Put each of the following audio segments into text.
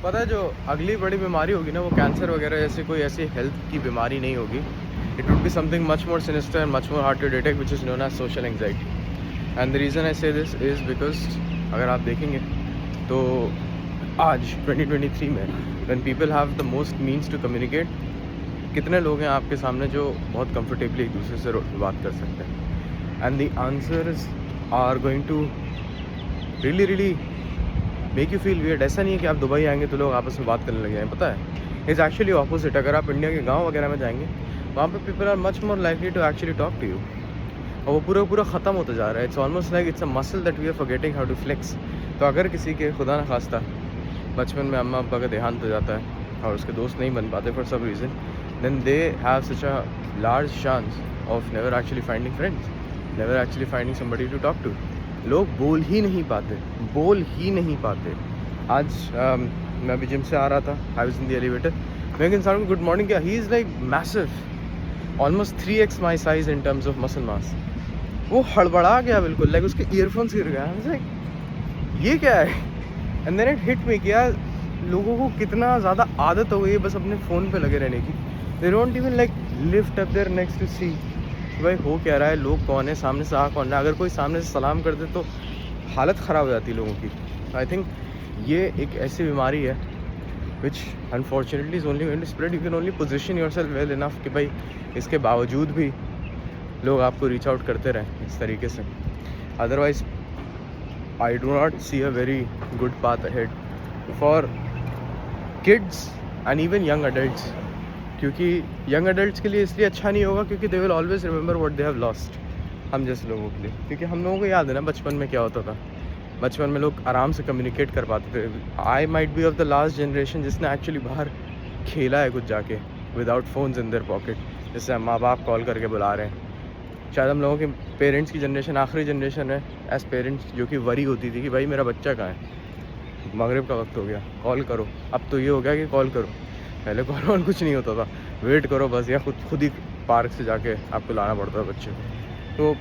पता है जो अगली बड़ी बीमारी होगी ना वो कैंसर वगैरह जैसे कोई ऐसी हेल्थ की बीमारी नहीं होगी. It would be something much more sinister and much more hard to detect which is known as social anxiety. And the reason I say this is because अगर आप देखेंगे तो आज 2023 में when people have the most means to communicate, कितने लोग हैं आपके सामने जो बहुत कंफर्टेबली एक दूसरे से रोड पर बात कर सकते हैं. And the answers are going to really make you feel weird. ऐसा नहीं है कि आप दुबई आएंगे तो लोग आपस में बात करने लगे हैं. पता है इट्स एक्चुअली ऑपोजिट. अगर आप इंडिया के गांव वगैरह में जाएंगे वहाँ पे people are much more likely to actually talk to you. और वो पूरा ख़त्म होता जा रहा है. It's almost like it's a muscle that we are forgetting how to flex. तो अगर किसी के खुदा न खास्ता बचपन में अम्मा अब्बा का देहांत हो जाता है और उसके दोस्त नहीं बन पाते for some reason, then they have such a large chance of never actually finding friends, never actually finding somebody to talk to. लोग बोल ही नहीं पाते. आज मैं अभी जिम से आ रहा था. I was in the elevator. मैं एक इंसान को गुड मॉर्निंग किया. He is like massive, almost 3x my size in terms of muscle mass. वो हड़बड़ा गया बिल्कुल, लाइक उसके ईयरफोन्स गिर गया. लाइक ये क्या है. And then it hit me कि यार लोगों को कितना ज़्यादा आदत हो गई है बस अपने फ़ोन पे लगे रहने की. They don't even like lift up there next to see भाई हो क्या रहा है, लोग कौन है, सामने से आ कौन है. अगर कोई सामने से सलाम कर दे तो हालत ख़राब हो जाती है लोगों की. आई थिंक ये एक ऐसी बीमारी है which unfortunately is only going to spread. You can only position yourself well enough कि भाई इसके बावजूद भी लोग आपको रीच आउट करते रहें इस तरीके से. Otherwise I do not see a very good path ahead for kids and even young adults. क्योंकि यंग अडल्ट्स के लिए इसलिए अच्छा नहीं होगा क्योंकि they will always remember what they have lost. हम जैसे लोगों के लिए, क्योंकि हम लोगों को याद है ना बचपन में क्या होता था. बचपन में लोग आराम से कम्युनिकेट कर पाते थे. I might be of the last generation जिसने एक्चुअली बाहर खेला है कुछ जाके without phones in their pocket. जैसे माँ बाप कॉल करके बुला रहे हैं. शायद हम लोगों के पेरेंट्स की जनरेशन आखिरी जनरेशन है एज पेरेंट्स जो कि वरी होती थी कि भाई मेरा बच्चा कहाँ है, मगरिब का वक्त हो गया, कॉल करो. अब तो ये हो गया कि कॉल करो. पहले कॉल वॉल कुछ नहीं होता था, वेट करो बस, या खुद ही पार्क से जाके आपको लाना पड़ता था बच्चे को. तो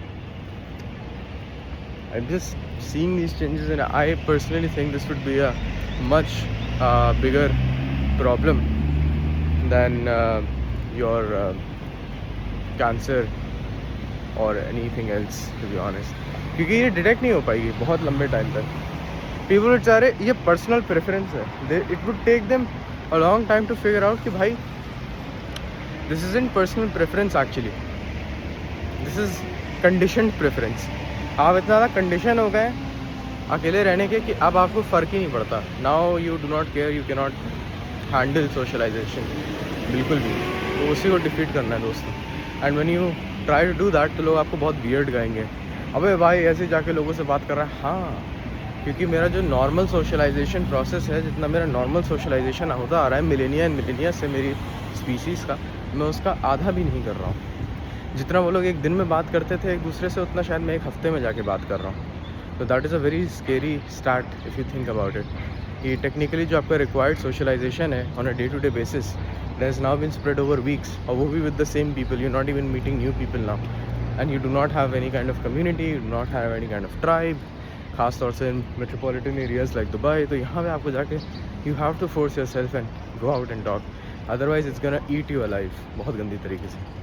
I'm just seeing these changes and I personally think this would be a much bigger problem than your cancer or anything else, to be honest. क्योंकि ये डिटेक्ट नहीं हो पाएगी बहुत लंबे टाइम तक. पीपल वुड सारे ये पर्सनल प्रेफरेंस है. It would take them a long time to figure out कि भाई this is in personal preference actually, this is conditioned preference. आप इतना ज़्यादा कंडीशन हो गए अकेले रहने के कि अब आपको फ़र्क ही नहीं पड़ता. Now you do not care, you can not handle socialization बिल्कुल भी. तो उसी को डिफीट करना है दोस्तों. And when you try to do that तो लोग आपको बहुत वियर्ड कहेंगे, अबे भाई ऐसे जाके लोगों से बात कर रहा है. हाँ, क्योंकि मेरा जो नॉर्मल सोशलाइजेशन प्रोसेस है, जितना मेरा नॉर्मल सोशलाइजेशन होता आ रहा है मिलेनिया से मेरी स्पीसीज़ का, मैं उसका आधा भी नहीं कर रहा हूँ. जितना वो लोग एक दिन में बात करते थे एक दूसरे से, उतना शायद मैं एक हफ्ते में जाके बात कर रहा हूँ. तो that is a very scary start if you think about it. कि टेक्निकली जो आपका रिक्वायर्ड सोशलाइजेशन है on a day to day basis that has now been spread over weeks, और वो भी with the same people. You not even meeting new people now and you do not have any kind of community, you do not have any kind of tribe. खास तौर से in metropolitan areas like Dubai, तो यहाँ पे आपको जाके you have to force yourself and go out and talk. Otherwise it's gonna eat you alive बहुत गंदी तरीके से.